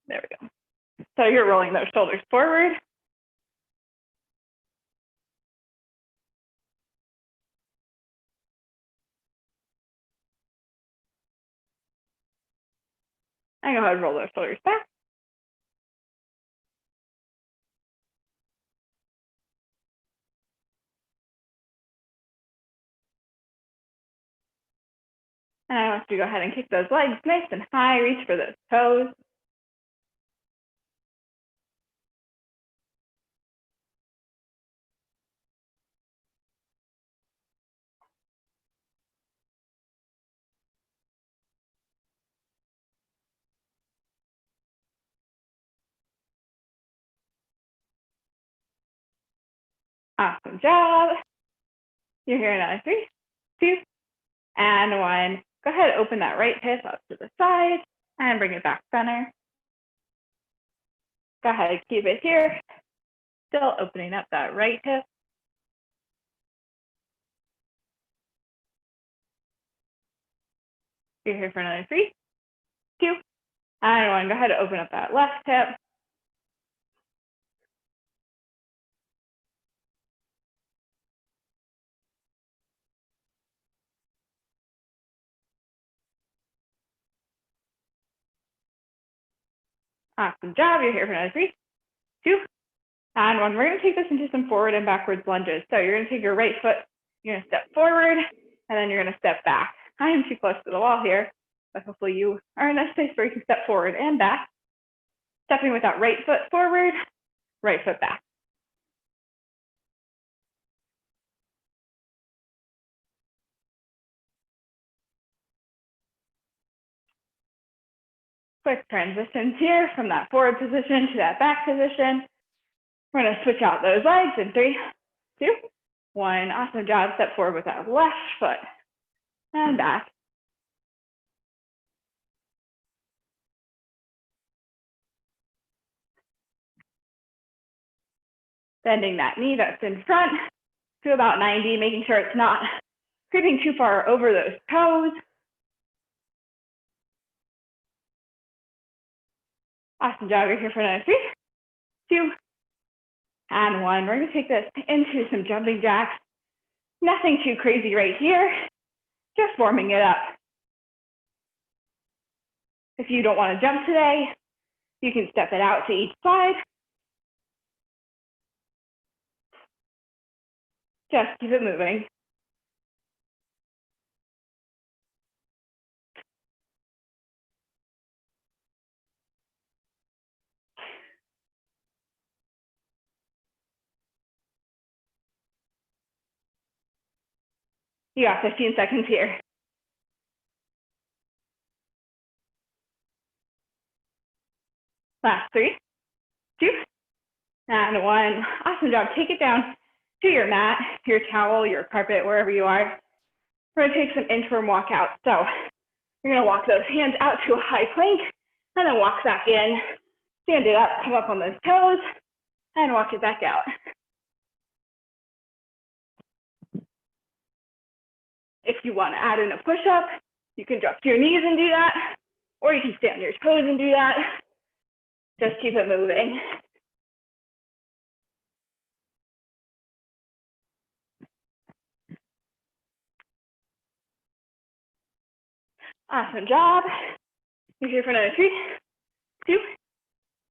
There we go. So you're rolling those shoulders forward. And go ahead and roll those shoulders back. And I want you to go ahead and kick those legs nice and high, reach for those toes. Awesome job. You're here now. 3, 2, and 1. Go ahead, open that right hip up to the side and bring it back center. Go ahead, keep it here. Still opening up that right hip. You're here for another 3, 2, and 1. Go ahead and open up that left hip. Awesome job. You're here for another 3, 2, and 1. We're going to take this into some forward and backwards lunges. So you're going to take your right foot, you're going to step forward, and then you're going to step back. I am too close to the wall here, but hopefully you are in a space where you can step forward and back. Stepping with that right foot forward, right foot back. Quick transitions here from that forward position to that back position. We're going to switch out those legs in 3, 2, 1. Awesome job. Step forward with that left foot and back. Bending that knee that's in front to about 90, making sure it's not creeping too far over those toes. Awesome job. You're here for another 3, 2, and 1. We're going to take this into some jumping jacks. Nothing too crazy right here, just warming it up. If you don't want to jump today, you can step it out to each side. Just keep it moving. You got 15 seconds here. Last 3, 2, and 1. Awesome job. Take it down to your mat, your towel, your carpet, wherever you are. We're going to take some inchworm walkout. So you're going to walk those hands out to a high plank and then walk back in. Stand it up, come up on those toes, and walk it back out. If you want to add in a push-up, you can drop to your knees and do that, or you can stay on your toes and do that. Just keep it moving. Awesome job. You're here for another 3, 2,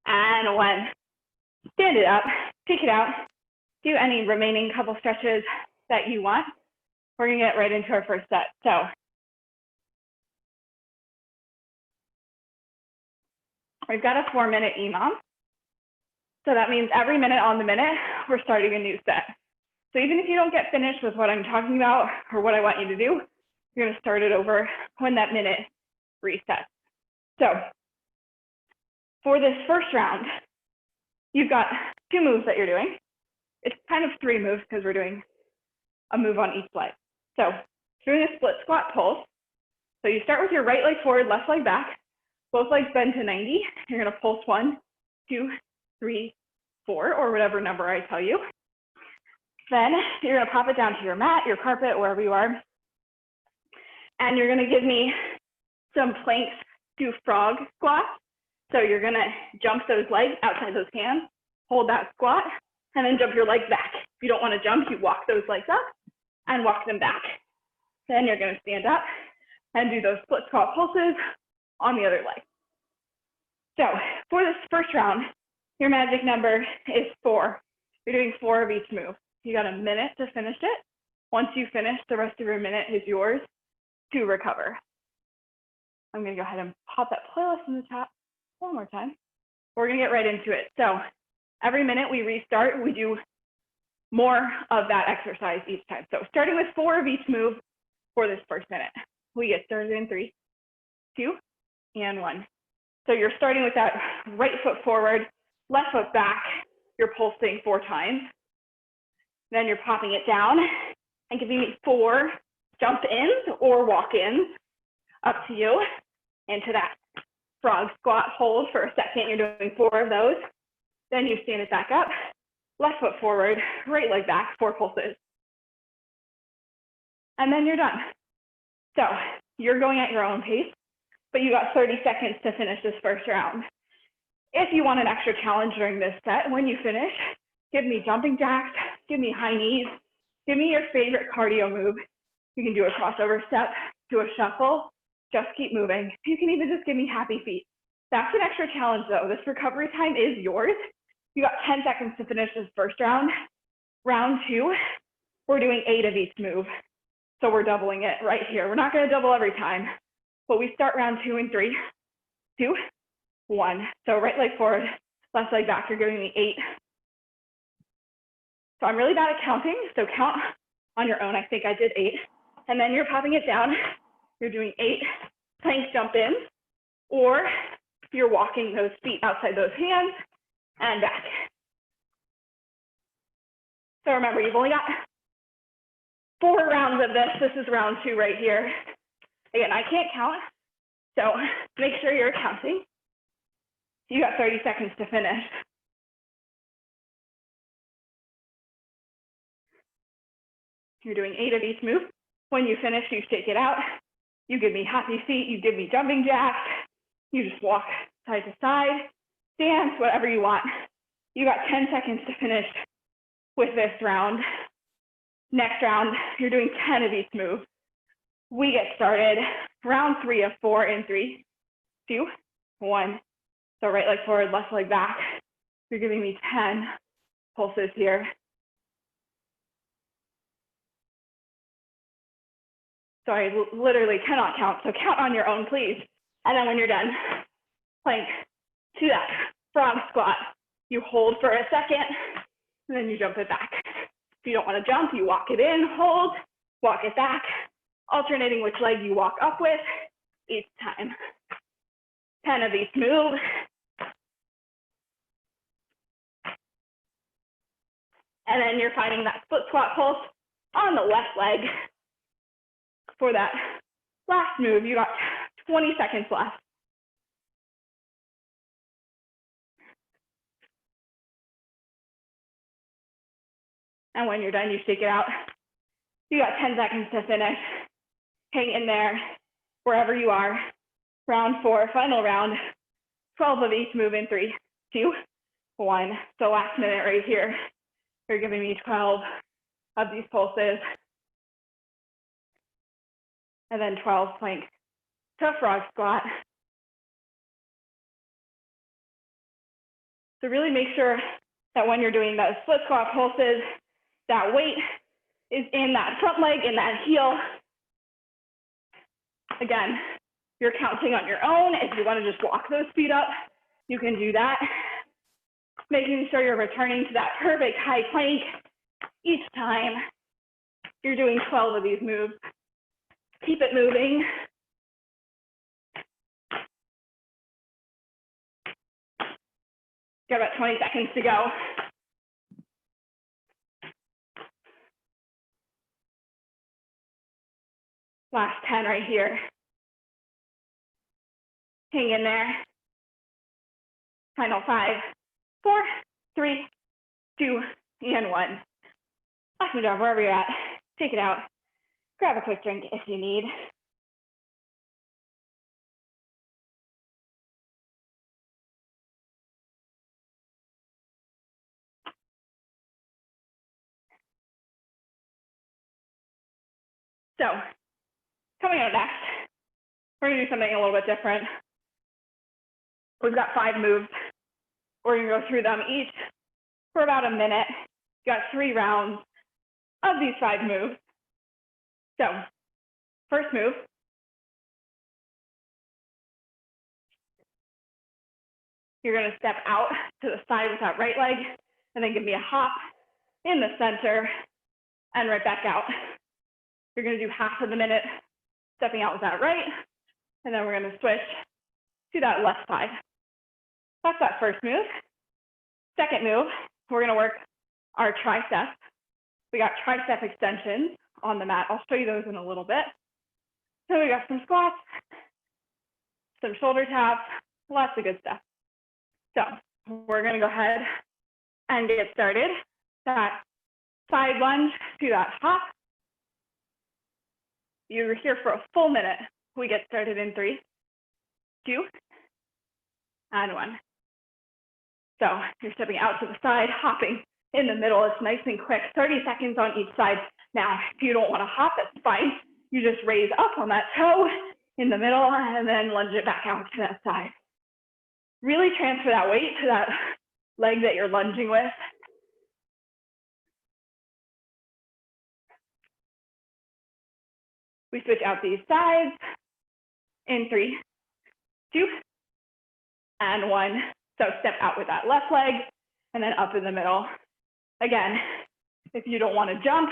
and 1. Stand it up, take it out. Do any remaining couple stretches that you want. We're going to get right into our first set. So we've got a 4-minute EMOM. So that means every minute on the minute, we're starting a new set. So even if you don't get finished with what I'm talking about or what I want you to do, you're going to start it over when that minute resets. So for this first round, you've got 2 moves that you're doing. It's kind of 3 moves because we're doing a move on each leg. So doing a split squat pulse. So you start with your right leg forward, left leg back. Both legs bend to 90. You're going to pulse 1, 2, 3, 4, or whatever number I tell you. Then you're going to pop it down to your mat, your carpet, wherever you are. And you're going to give me some planks to frog squats. So you're gonna jump those legs outside those hands, hold that squat, and then jump your legs back. If you don't wanna jump, you walk those legs up and walk them back. Then you're gonna stand up and do those split squat pulses on the other leg. So for this first round, your magic number is 4. You're doing 4 of each move. You got a minute to finish it. Once you finish, the rest of your minute is yours to recover. I'm gonna go ahead and pop that playlist in the chat one more time. We're gonna get right into it. So every minute we restart, we do more of that exercise each time. So starting with 4 of each move for this first minute. We get started in 3, 2, and 1. So you're starting with that right foot forward, left foot back. You're pulsing 4 times. Then you're popping it down and giving me 4 jump ins or walk ins, up to you, into that frog squat hold for a second. You're doing 4 of those. Then you stand it back up, left foot forward, right leg back, 4 pulses. And then you're done. So you're going at your own pace, but you got 30 seconds to finish this first round. If you want an extra challenge during this set, when you finish, give me jumping jacks, give me high knees, give me your favorite cardio move. You can do a crossover step, do a shuffle, just keep moving. You can even just give me happy feet. That's an extra challenge though. This recovery time is yours. You got 10 seconds to finish this first round. Round 2, we're doing 8 of each move. So we're doubling it right here. We're not gonna double every time, but we start round 2 in 3, 2, 1. So right leg forward, left leg back, you're giving me 8. So I'm really bad at counting, so count on your own. I think I did 8. And then you're popping it down. You're doing 8 plank jump in, or you're walking those feet outside those hands and back. So remember, you've only got 4 rounds of this. This is round 2 right here. Again, I can't count, so make sure you're counting. You got 30 seconds to finish. You're doing 8 of each move. When you finish, you shake it out. You give me happy feet, you give me jumping jacks. You just walk side to side, dance, whatever you want. You got 10 seconds to finish with this round. Next round, you're doing 10 of each move. We get started. Round 3 of 4 in 3, 2, 1. So right leg forward, left leg back. You're giving me 10 pulses here. So I literally cannot count, so count on your own, please. And then when you're done, plank to that frog squat. You hold for a second, and then you jump it back. If you don't want to jump, you walk it in, hold, walk it back, alternating which leg you walk up with each time. 10 of each move. And then you're finding that split squat pulse on the left leg. For that last move, you got 20 seconds left. And when you're done, you shake it out. You got 10 seconds to finish. Hang in there, wherever you are. Round 4, final round. 12 of each move in 3, 2, 1. So last minute right here. You're giving me 12 of these pulses. And then 12 plank to frog squat. So really make sure that when you're doing those split squat pulses, that weight is in that front leg, in that heel. Again, you're counting on your own. If you want to just walk those feet up, you can do that. Making sure you're returning to that perfect high plank each time. You're doing 12 of these moves. Keep it moving. Got about 20 seconds to go. Last 10 right here. Hang in there. Final 5, 4, 3, 2, and 1. Awesome job, wherever you're at. Take it out. Grab a quick drink if you need. So coming out next, we're gonna do something a little bit different. We've got 5 moves. We're gonna go through them each for about a minute. We've got 3 rounds of these 5 moves. So first move, you're gonna step out to the side with that right leg and then give me a hop in the center and right back out. You're gonna do half of the minute stepping out with that right, and then we're gonna switch to that left side. That's that first move. Second move, we're gonna work our triceps. We got tricep extensions on the mat. I'll show you those in a little bit. So we got some squats, some shoulder taps, lots of good stuff. So we're gonna go ahead and get started. That side lunge to that hop. You're here for a full minute. We get started in 3, 2, and 1. So you're stepping out to the side, hopping in the middle. It's nice and quick, 30 seconds on each side. Now, if you don't want to hop, that's fine. You just raise up on that toe in the middle and then lunge it back out to that side. Really transfer that weight to that leg that you're lunging with. We switch out these sides in 3, 2, and 1. So step out with that left leg and then up in the middle. Again, if you don't want to jump,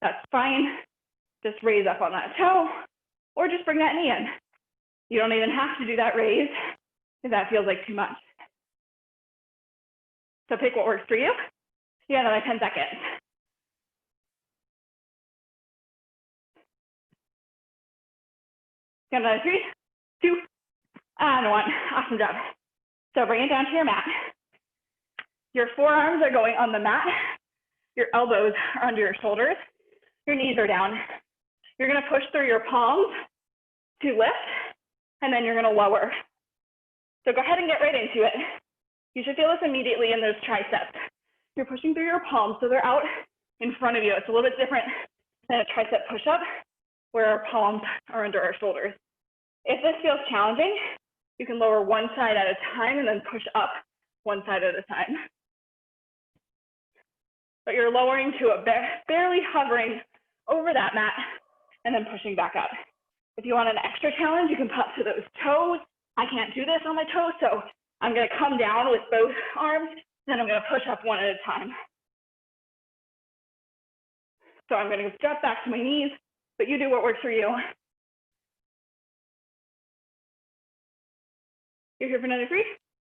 that's fine. Just raise up on that toe or just bring that knee in. You don't even have to do that raise if that feels like too much. So pick what works for you. You got another 10 seconds. Got another 3, 2, and 1. Awesome job. So bring it down to your mat. Your forearms are going on the mat. Your elbows are under your shoulders. Your knees are down. You're gonna push through your palms to lift, and then you're gonna lower. So go ahead and get right into it. You should feel this immediately in those triceps. You're pushing through your palms, so they're out in front of you. It's a little bit different than a tricep push-up, where our palms are under our shoulders. If this feels challenging, you can lower one side at a time and then push up one side at a time. But you're lowering to a barely hovering over that mat and then pushing back up. If you want an extra challenge, you can pop to those toes. I can't do this on my toes, so I'm gonna come down with both arms, then I'm gonna push up one at a time. So I'm gonna step back to my knees, but you do what works for you. You're here for another 3,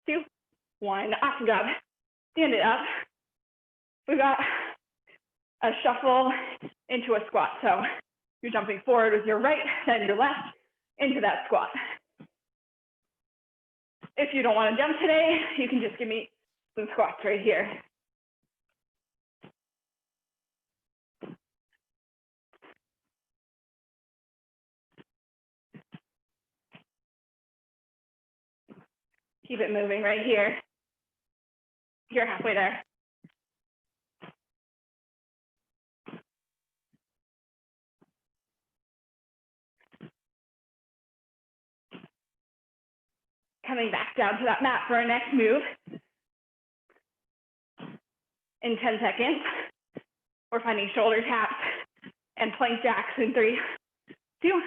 2, 1. Awesome job. Stand it up. We've got a shuffle into a squat. So you're jumping forward with your right, then your left into that squat. If you don't want to jump today, you can just give me some squats right here. Keep it moving right here. You're halfway there. Coming back down to that mat for our next move. In 10 seconds, we're finding shoulder taps and plank jacks in 3, 2,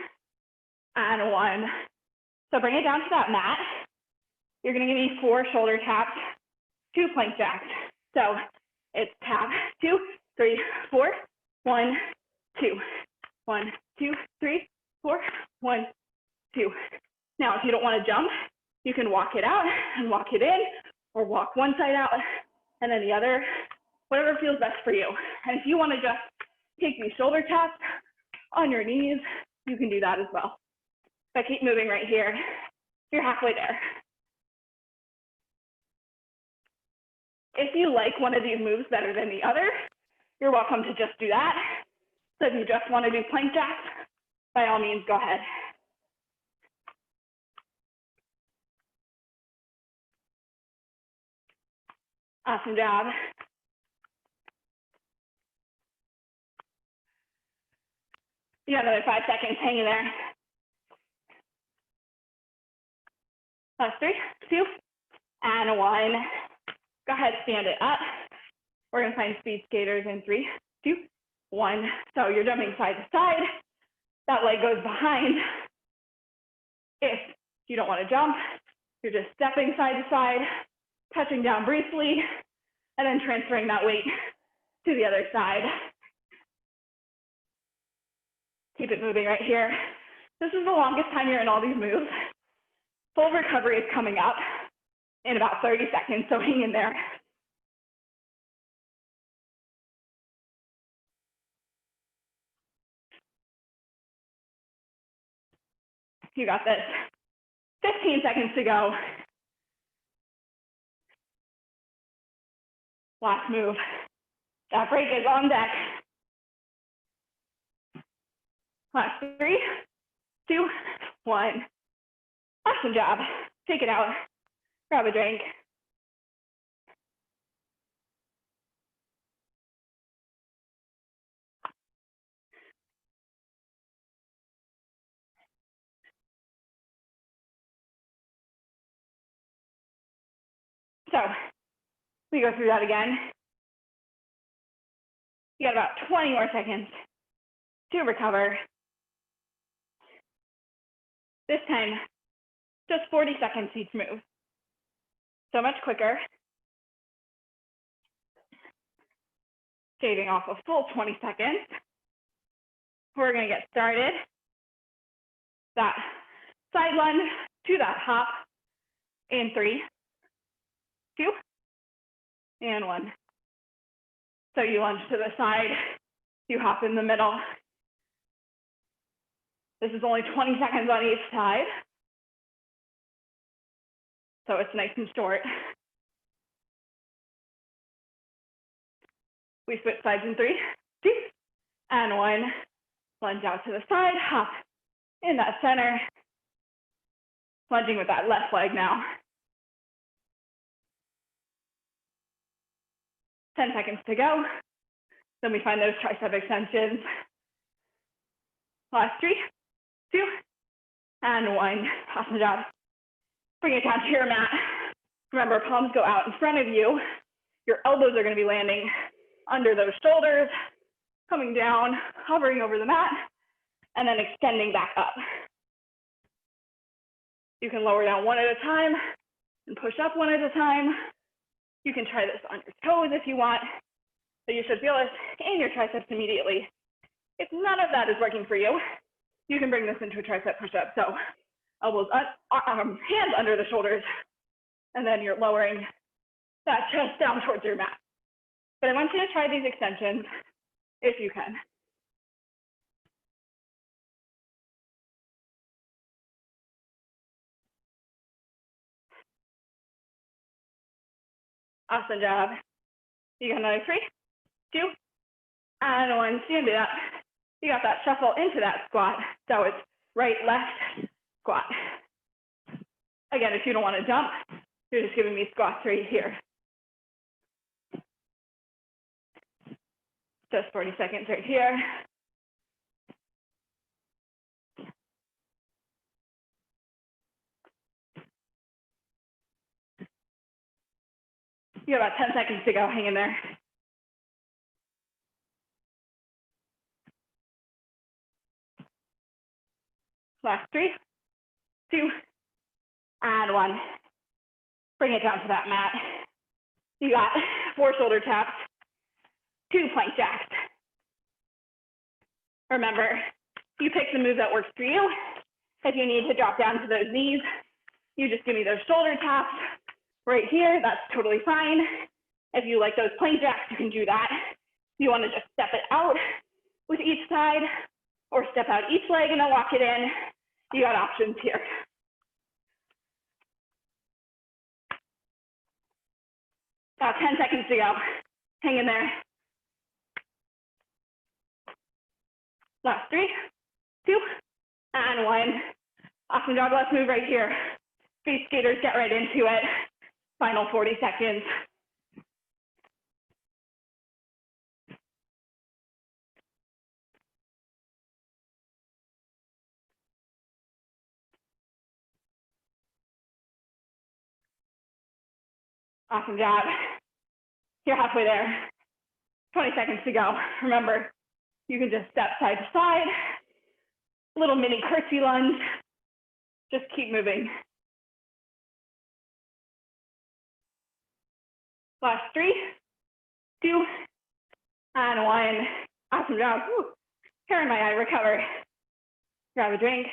and 1. So bring it down to that mat. You're gonna give me 4 shoulder taps, 2 plank jacks. So it's tap, 2, 3, 4, 1, 2, 1, 2, 3, 4, 1, 2. Now, if you don't want to jump, you can walk it out and walk it in, or walk one side out and then the other, whatever feels best for you. And if you want to just take these shoulder taps on your knees, you can do that as well. But keep moving right here. You're halfway there. If you like one of these moves better than the other, you're welcome to just do that. So if you just want to do plank jacks, by all means, go ahead. Awesome job. You got another 5 seconds, hang in there. Last 3, 2, and 1. Go ahead, stand it up. We're gonna find speed skaters in 3, 2, 1. So you're jumping side to side. That leg goes behind. If you don't want to jump, you're just stepping side to side, touching down briefly, and then transferring that weight to the other side. Keep it moving right here. This is the longest time you're in all these moves. Full recovery is coming up in about 30 seconds, so hang in there. You got this. 15 seconds to go. Last move. That break is on deck. Last 3, 2, 1. Awesome job. Take it out. Grab a drink. So we go through that again. You got about 20 more seconds to recover. This time, just 40 seconds each move. So much quicker. Shaving off a full 20 seconds. We're gonna get started. That side lunge to that hop in 3, 2, and 1. So you lunge to the side, you hop in the middle. This is only 20 seconds on each side. So it's nice and short. We switch sides in 3, 2, and 1. Lunge out to the side, hop in that center. Lunging with that left leg now. 10 seconds to go. Then we find those tricep extensions. Last 3, 2, and 1. Awesome job. Bring it down to your mat. Remember, palms go out in front of you. Your elbows are going to be landing under those shoulders, coming down, hovering over the mat, and then extending back up. You can lower down one at a time and push up one at a time. You can try this on your toes if you want, but you should feel this in your triceps immediately. If none of that is working for you, you can bring this into a tricep push-up. So elbows, hands under the shoulders, and then you're lowering that chest down towards your mat. But I want you to try these extensions if you can. Awesome job. You got another 3, 2, and 1. Stand it up. You got that shuffle into that squat. So it's right, left, squat. Again, if you don't want to jump, you're just giving me squats right here. Just 40 seconds right here. You have about 10 seconds to go. Hang in there. Last 3, 2, and 1. Bring it down to that mat. You got 4 shoulder taps, 2 plank jacks. Remember, you pick the move that works for you. If you need to drop down to those knees, you just give me those shoulder taps right here. That's totally fine. If you like those plank jacks, you can do that. You want to just step it out with each side or step out each leg and then walk it in. You got options here. About 10 seconds to go. Hang in there. Last 3, 2, and 1. Awesome job. Let's move right here. Speed skaters, get right into it. Final 40 seconds. Awesome job. You're halfway there. 20 seconds to go. Remember, you can just step side to side, little mini curtsy lunge. Just keep moving. Last 3, 2, and 1. Awesome job. Woo. Hair in my eye, recover. Grab a drink.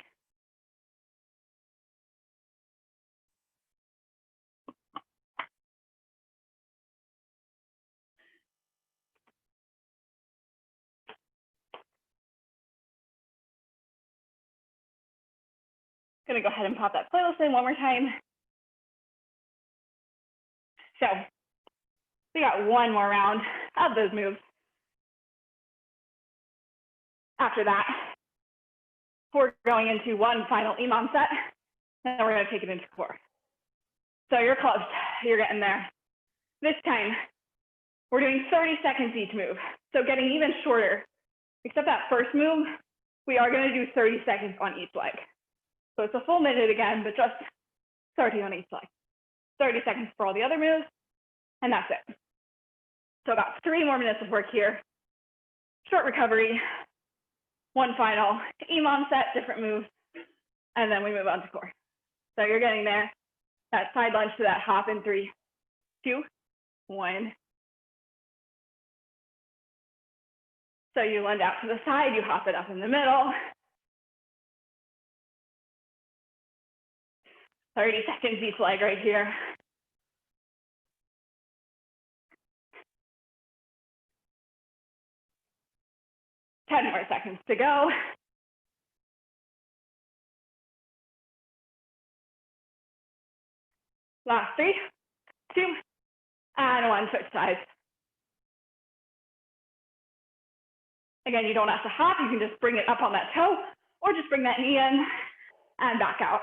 Gonna go ahead and pop that playlist in one more time. So we got one more round of those moves. After that, we're going into one final EMOM set, and then we're gonna take it into core. So you're close, you're getting there. This time, we're doing 30 seconds each move. So getting even shorter, except that first move, we are gonna do 30 seconds on each leg. So it's a full minute again, but just 30 on each leg. 30 seconds for all the other moves, and that's it. So about 3 more minutes of work here. Short recovery, one final EMOM set, different moves, and then we move on to core. So you're getting there. That side lunge to that hop in 3, 2, 1. So you lunge out to the side, you hop it up in the middle. 30 seconds each leg right here. Ten more seconds to go. Last 3, 2, and 1, switch sides. Again, you don't have to hop, you can just bring it up on that toe, or just bring that knee in and back out.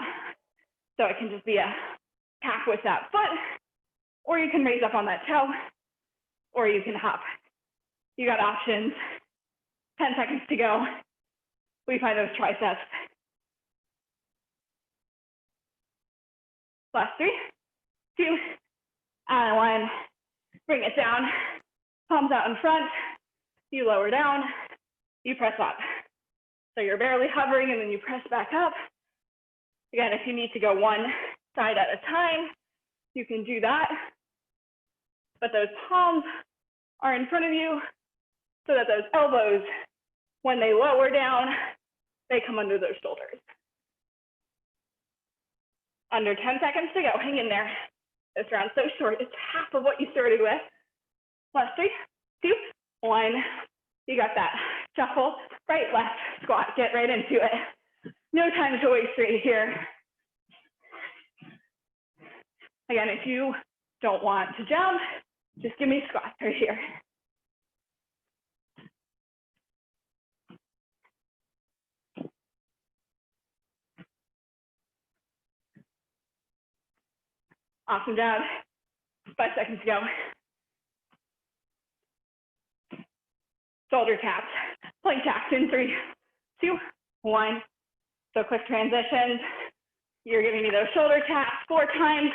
So it can just be a tap with that foot, or you can raise up on that toe, or you can hop. You got options. 10 seconds to go. We find those triceps. Last 3, 2, and 1. Bring it down. Palms out in front. You lower down. You press up. So you're barely hovering, and then you press back up. Again, if you need to go one side at a time, you can do that. But those palms are in front of you so that those elbows, when they lower down, they come under those shoulders. Under 10 seconds to go. Hang in there. This round's so short. It's half of what you started with. Last 3, 2, 1. You got that. Shuffle, right, left, squat. Get right into it. No time to waste right here. Again, if you don't want to jump, just give me squats right here. Awesome job. 5 seconds to go. Shoulder taps, plank taps in 3, 2, 1. So quick transitions. You're giving me those shoulder taps 4 times,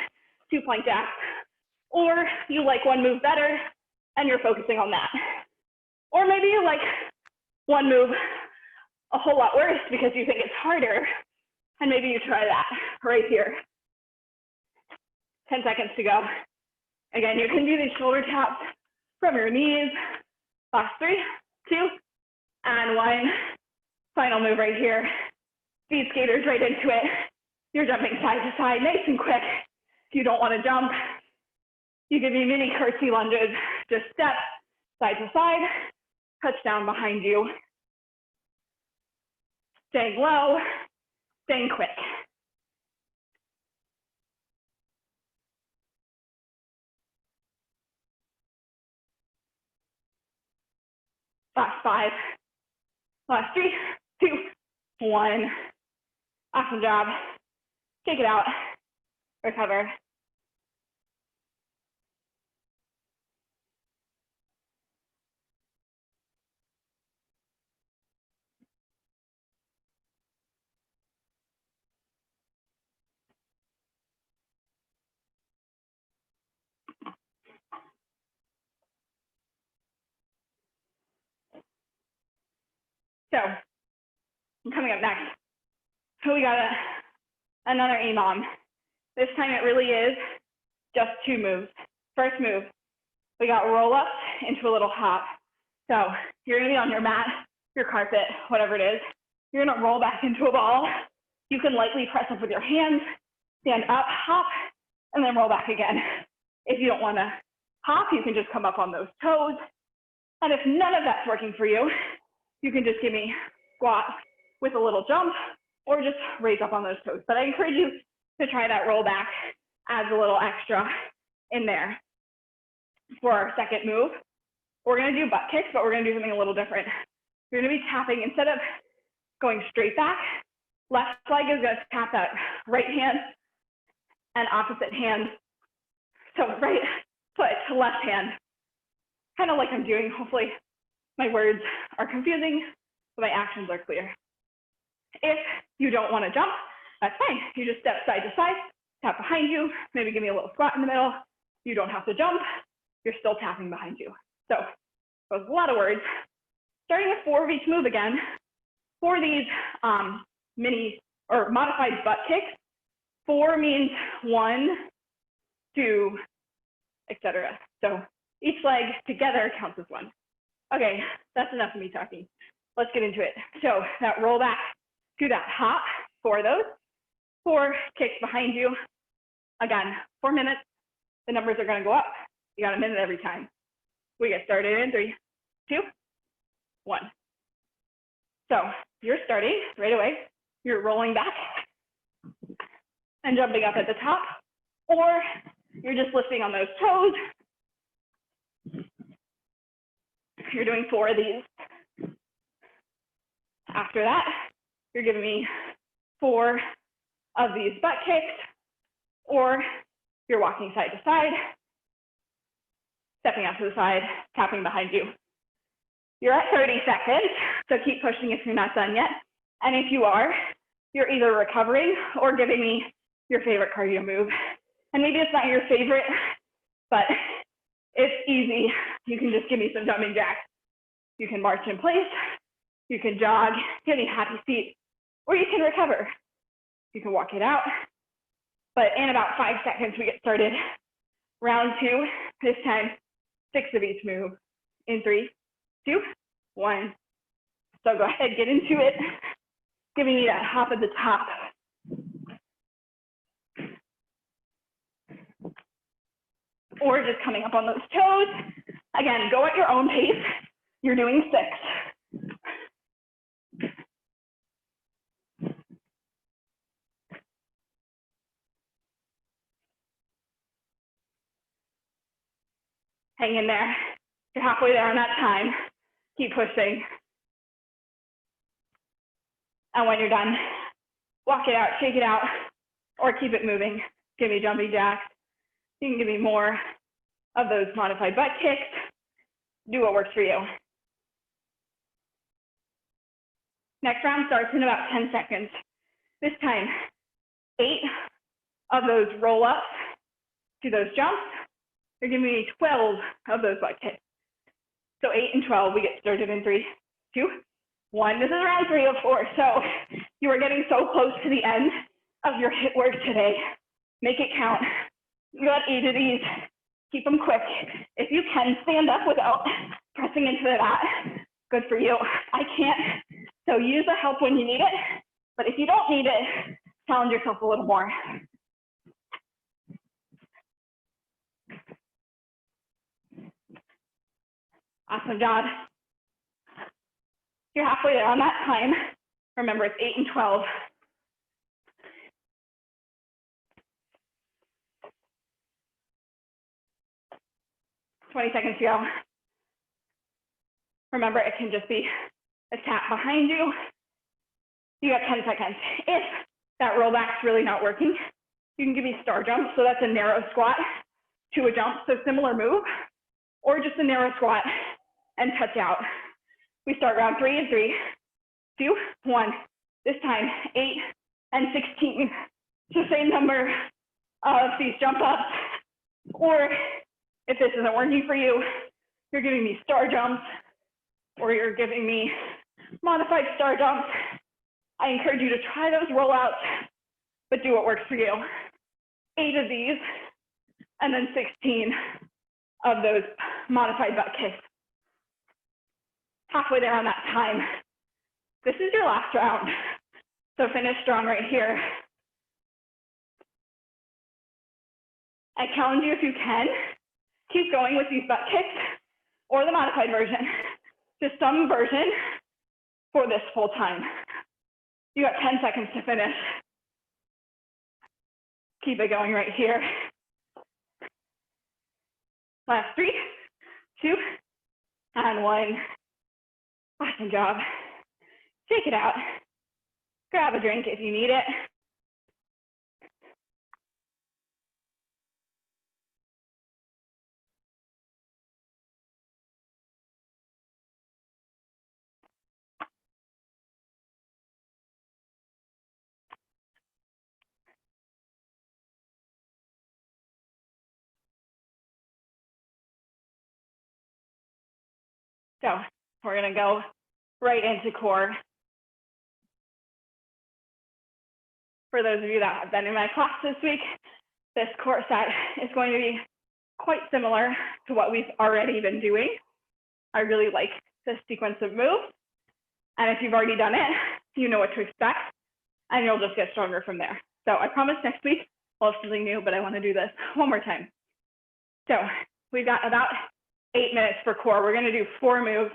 2 plank taps. Or you like one move better and you're focusing on that. Or maybe you like one move a whole lot worse because you think it's harder, and maybe you try that right here. 10 seconds to go. Again, you can do these shoulder taps from your knees. Last 3, 2, and 1. Final move right here. Speed skaters right into it. You're jumping side to side, nice and quick. If you don't want to jump, you give me mini curtsy lunges. Just step side to side, touch down behind you. Staying low, staying quick. Last 5, last 3, 2, 1. Awesome job. Take it out, recover. So coming up next, so we got another EMOM. This time it really is just 2 moves. First move, we got roll ups into a little hop. So you're gonna be on your mat, your carpet, whatever it is. You're gonna roll back into a ball. You can lightly press up with your hands, stand up, hop, and then roll back again. If you don't wanna hop, you can just come up on those toes. And if none of that's working for you, you can just give me squat with a little jump or just raise up on those toes. But I encourage you to try that roll back, adds a little extra in there. For our second move, we're gonna do butt kicks, but we're gonna do something a little different. You're gonna be tapping, instead of going straight back, left leg is gonna tap that right hand and opposite hand. So right foot to left hand, kind of like I'm doing. Hopefully my words are confusing, but my actions are clear. If you don't wanna jump, that's fine. You just step side to side, tap behind you, maybe give me a little squat in the middle. You don't have to jump, you're still tapping behind you. So that was a lot of words. Starting with 4 of each move again. For these mini or modified butt kicks, 4 means 1, 2, etc. So each leg together counts as 1. Okay, that's enough of me talking. Let's get into it. So that roll back to that hop, 4 of those. 4 kicks behind you. Again, 4 minutes. The numbers are gonna go up. You got a minute every time. We get started in 3, 2, 1. So you're starting right away. You're rolling back and jumping up at the top, or you're just lifting on those toes. You're doing 4 of these. After that, you're giving me 4 of these butt kicks, or you're walking side to side, stepping out to the side, tapping behind you. You're at 30 seconds, so keep pushing if you're not done yet. And if you are, you're either recovering or giving me your favorite cardio move. And maybe it's not your favorite, but it's easy. You can just give me some jumping jacks. You can march in place, you can jog, get a happy seat, or you can recover. You can walk it out. But in about 5 seconds, we get started. Round 2, this time, 6 of each move. In 3, 2, 1. So go ahead, get into it. Giving me that hop at the top. Or just coming up on those toes. Again, go at your own pace. You're doing 6. Hang in there. You're halfway there on that time. Keep pushing. And when you're done, walk it out, shake it out, or keep it moving. Give me jumping jacks. You can give me more of those modified butt kicks. Do what works for you. Next round starts in about 10 seconds. This time, 8 of those roll-ups to those jumps. You're giving me 12 of those butt kicks. So 8 and 12, we get started in 3, 2, 1. This is round 3 of 4. So you are getting so close to the end of your HIIT work today. Make it count. You got 8 of these. Keep them quick. If you can stand up without pressing into the mat, good for you. I can't. So use the help when you need it. But if you don't need it, challenge yourself a little more. Awesome job. You're halfway there on that time. Remember, it's 8 and 12. "20 seconds to go." Remember, it can just be a tap behind you. You got 10 seconds. If that rollback's really not working, you can give me star jump. So that's a narrow squat to a jump. So similar move, or just a narrow squat and touch out. We start round 3 in 3, 2, 1. This time, 8 and 16. So same number of these jump ups. Or if this isn't working for you, you're giving me star jumps, or you're giving me modified star jumps. I encourage you to try those rollouts, but do what works for you. 8 of these, and then 16 of those modified butt kicks. Halfway there on that time. This is your last round, so finish strong right here. I challenge you, if you can, keep going with these butt kicks or the modified version, just some version for this full time. You got 10 seconds to finish. Keep it going right here. Last 3, 2, and 1. Awesome job. Shake it out. Grab a drink if you need it. So we're gonna go right into core. For those of you that have been in my class this week, this core set is going to be quite similar to what we've already been doing. I really like this sequence of moves. And if you've already done it, you know what to expect, and you'll just get stronger from there. So I promise next week, well, it's something new, but I want to do this one more time. So we've got about 8 minutes for core. We're going to do 4 moves,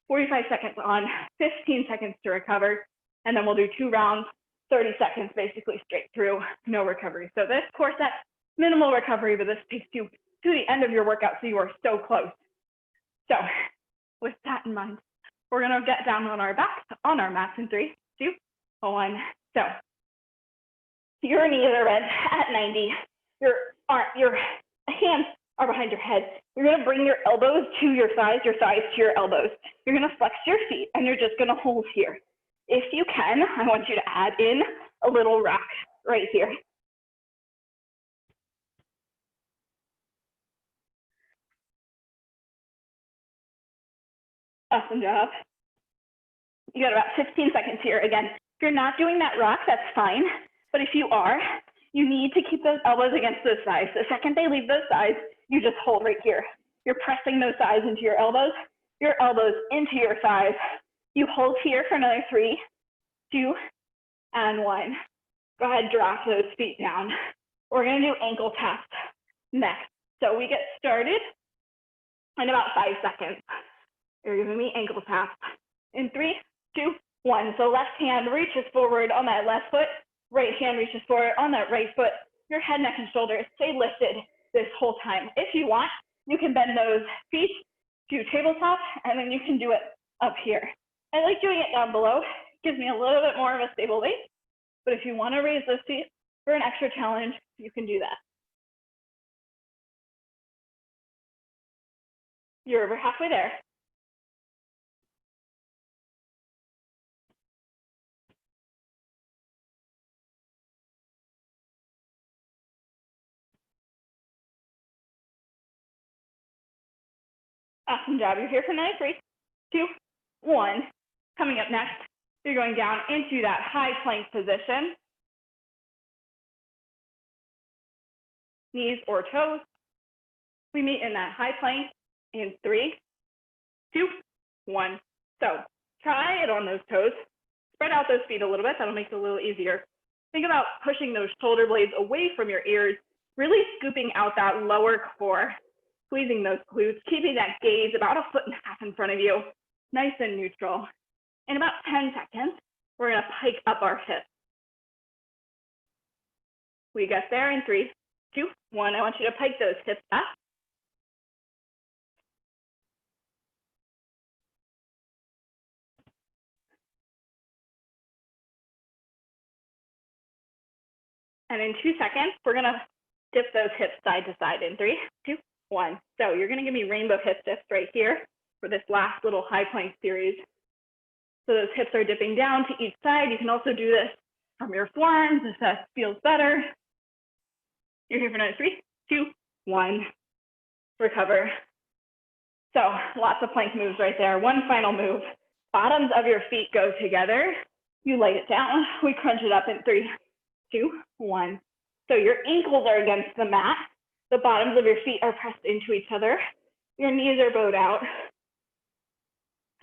45 seconds on, 15 seconds to recover, and then we'll do 2 rounds, 30 seconds basically straight through, no recovery. So this core set, minimal recovery, but this takes you to the end of your workout, so you are so close. So with that in mind, we're going to get down on our backs on our mats in 3, 2, 1. So your knees are bent at 90. Your hands are behind your head. You're going to bring your elbows to your thighs to your elbows. You're going to flex your feet, and you're just going to hold here. If you can, I want you to add in a little rock right here. Awesome job. You got about 15 seconds here. Again, if you're not doing that rock, that's fine. But if you are, you need to keep those elbows against those thighs. The second they leave those thighs, you just hold right here. You're pressing those thighs into your elbows into your thighs. You hold here for another 3, 2, and 1. Go ahead, drop those feet down. We're gonna do ankle taps next. So we get started in about 5 seconds. You're giving me ankle taps in 3, 2, 1. So left hand reaches forward on that left foot, right hand reaches forward on that right foot. Your head, neck, and shoulders stay lifted this whole time. If you want, you can bend those feet to tabletop, and then you can do it up here. I like doing it down below. It gives me a little bit more of a stable base, but if you want to raise those feet for an extra challenge, you can do that. You're over halfway there. Awesome job. You're here for another 3, 2, 1. Coming up next, you're going down into that high plank position. Knees or toes. We meet in that high plank in 3, 2, 1. So try it on those toes. Spread out those feet a little bit. That'll make it a little easier. Think about pushing those shoulder blades away from your ears, really scooping out that lower core, squeezing those glutes, keeping that gaze about 1.5 feet in front of you, nice and neutral. In about 10 seconds, we're gonna pike up our hips. We get there in 3, 2, 1. I want you to pike those hips up. And in 2 seconds, we're gonna dip those hips side to side in 3, 2, 1. So you're gonna give me rainbow hip dips right here for this last little high plank series. So those hips are dipping down to each side. You can also do this from your forearms if that feels better. You're here for another 3, 2, 1. Recover. So lots of plank moves right there. One final move. Bottoms of your feet go together. You lay it down. We crunch it up in 3, 2, 1. So your ankles are against the mat. The bottoms of your feet are pressed into each other. Your knees are bowed out.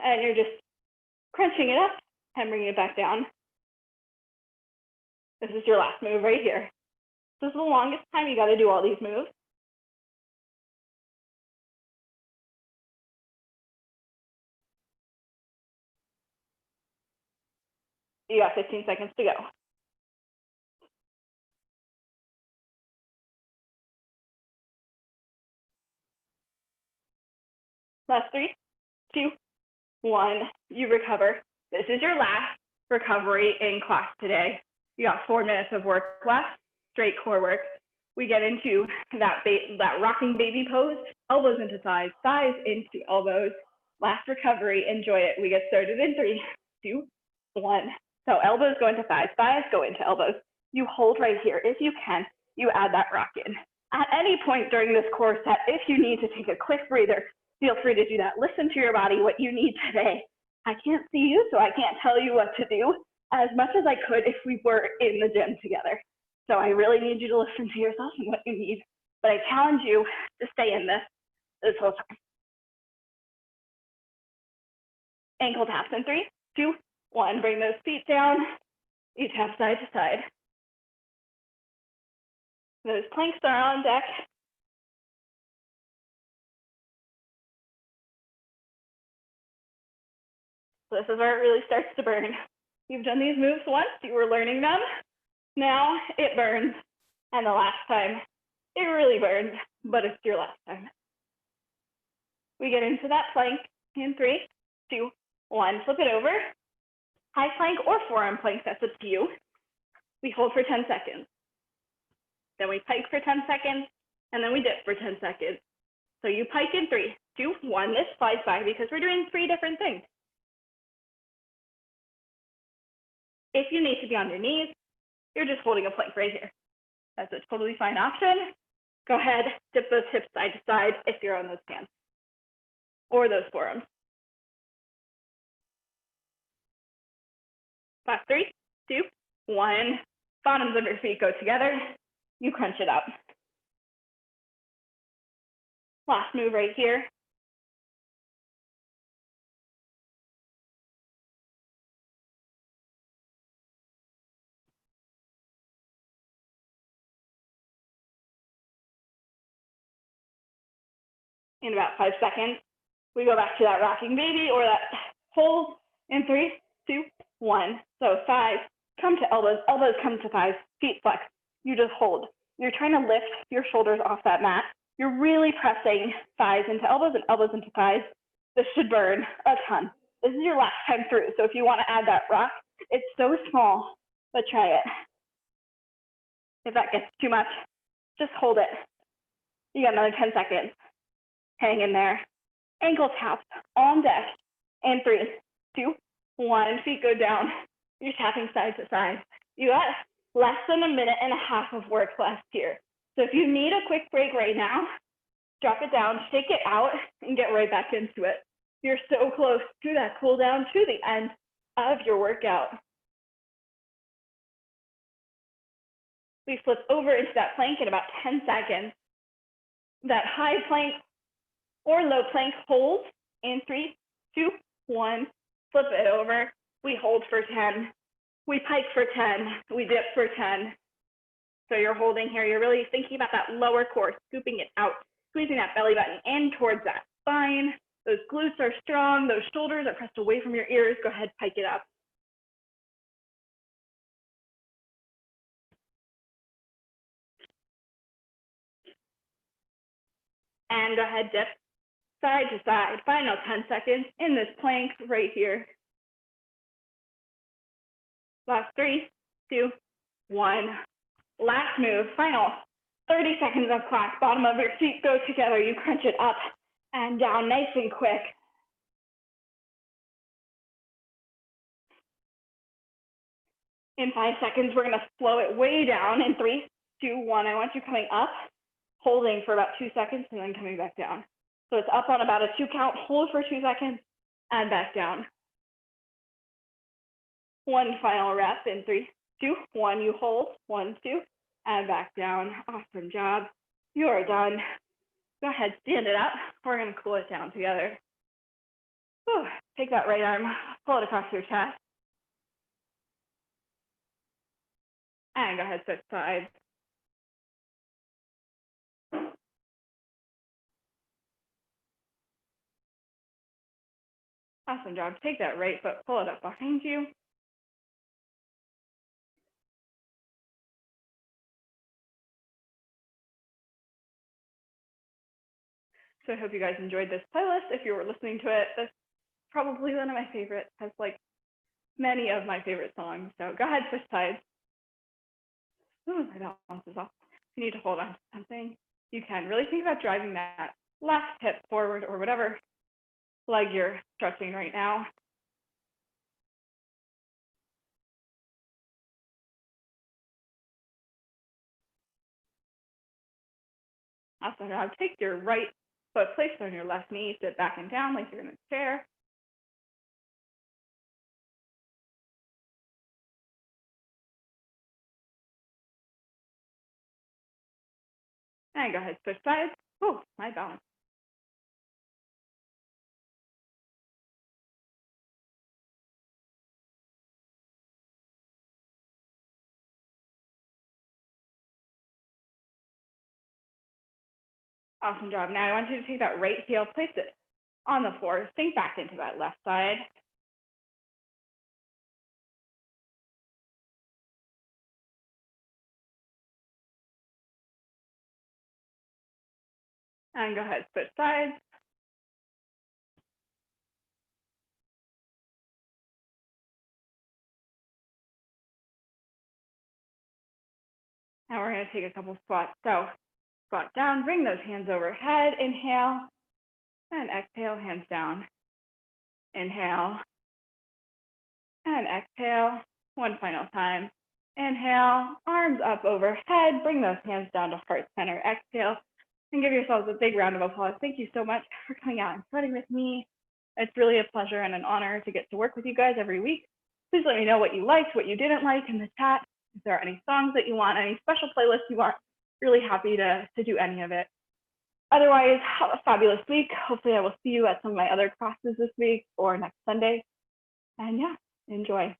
And you're just crunching it up and bringing it back down. This is your last move right here. This is the longest time you got to do all these moves. You got 15 seconds to go. Last 3, 2, 1. You recover. This is your last recovery in class today. You got 4 minutes of work left, straight core work. We get into that rocking baby pose, elbows into thighs, thighs into elbows. Last recovery, enjoy it. We get started in 3, 2, 1. So elbows go into thighs, thighs go into elbows. You hold right here. If you can, you add that rock in. At any point during this core set, if you need to take a quick breather, feel free to do that. Listen to your body, what you need today. I can't see you, so I can't tell you what to do as much as I could if we were in the gym together. So I really need you to listen to yourself and what you need. But I challenge you to stay in this whole time. Ankle taps in 3, 2, 1. Bring those feet down. You tap side to side. Those planks are on deck. So this is where it really starts to burn. You've done these moves once, you were learning them. Now it burns. And the last time, it really burns, but it's your last time. We get into that plank in 3, 2, 1. Flip it over. High plank or forearm plank, that's up to you. We hold for 10 seconds. Then we pike for 10 seconds, and then we dip for 10 seconds. So you pike in 3, 2, 1. This flies by because we're doing 3 different things. If you need to be on your knees, you're just holding a plank right here. That's a totally fine option. Go ahead, dip those hips side to side if you're on those hands or those forearms. Last 3, 2, 1. Bottoms of your feet go together. You crunch it up. Last move right here. In about 5 seconds, we go back to that rocking baby or that hold in 3, 2, 1. So thighs come to elbows, elbows come to thighs, feet flex. You just hold. You're trying to lift your shoulders off that mat. You're really pressing thighs into elbows and elbows into thighs. This should burn a ton. This is your last time through. So if you want to add that rock, it's so small, but try it. If that gets too much, just hold it. You got another 10 seconds. Hang in there. Ankle taps on deck. And 3, 2, 1. Feet go down. You're tapping side to side. You got less than a minute and a half of work left here. So if you need a quick break right now, drop it down, shake it out, and get right back into it. You're so close to that cool down to the end of your workout. We flip over into that plank in about 10 seconds. That high plank or low plank hold in 3, 2, 1. Flip it over. We hold for 10. We pike for 10. We dip for 10. So you're holding here. You're really thinking about that lower core, scooping it out, squeezing that belly button in towards that spine. Those glutes are strong. Those shoulders are pressed away from your ears. Go ahead, pike it up. And go ahead, dip side to side. Final 10 seconds in this plank right here. Last 3, 2, 1. Last move, final 30 seconds of class. Bottom of your feet go together. You crunch it up and down nice and quick. In 5 seconds, we're gonna slow it way down in 3, 2, 1. I want you coming up, holding for about 2 seconds and then coming back down. So it's up on about a 2 count, hold for 2 seconds and back down. One final rep in 3, 2, 1. You hold, 1, 2, and back down. Awesome job. You are done. Go ahead, stand it up. We're gonna cool it down together. Whew. Take that right arm, pull it across your chest. And go ahead, switch sides. Awesome job. Take that right foot, pull it up behind you. So I hope you guys enjoyed this playlist. If you were listening to it, that's probably one of my favorites. Has like many of my favorite songs. So go ahead, switch sides. Ooh, my balance is off. If you need to hold on to something, you can. Really think about driving that left hip forward or whatever leg you're stretching right now. Awesome. Now take your right foot placed on your left knee, sit back and down like you're in a chair. And go ahead, switch sides. Oh, my balance. Awesome job. Now I want you to take that right heel, place it on the floor, sink back into that left side. And go ahead, switch sides. And we're going to take a couple squats. So squat down, bring those hands overhead, inhale, and exhale, hands down. Inhale, and exhale. One final time. Inhale, arms up overhead, bring those hands down to heart center. Exhale, and give yourselves a big round of applause. Thank you so much for coming out and sweating with me. It's really a pleasure and an honor to get to work with you guys every week. Please let me know what you liked, what you didn't like in the chat. If there are any songs that you want, any special playlists you want, really happy to do any of it. Otherwise, have a fabulous week. Hopefully I will see you at some of my other classes this week or next Sunday. And yeah, enjoy.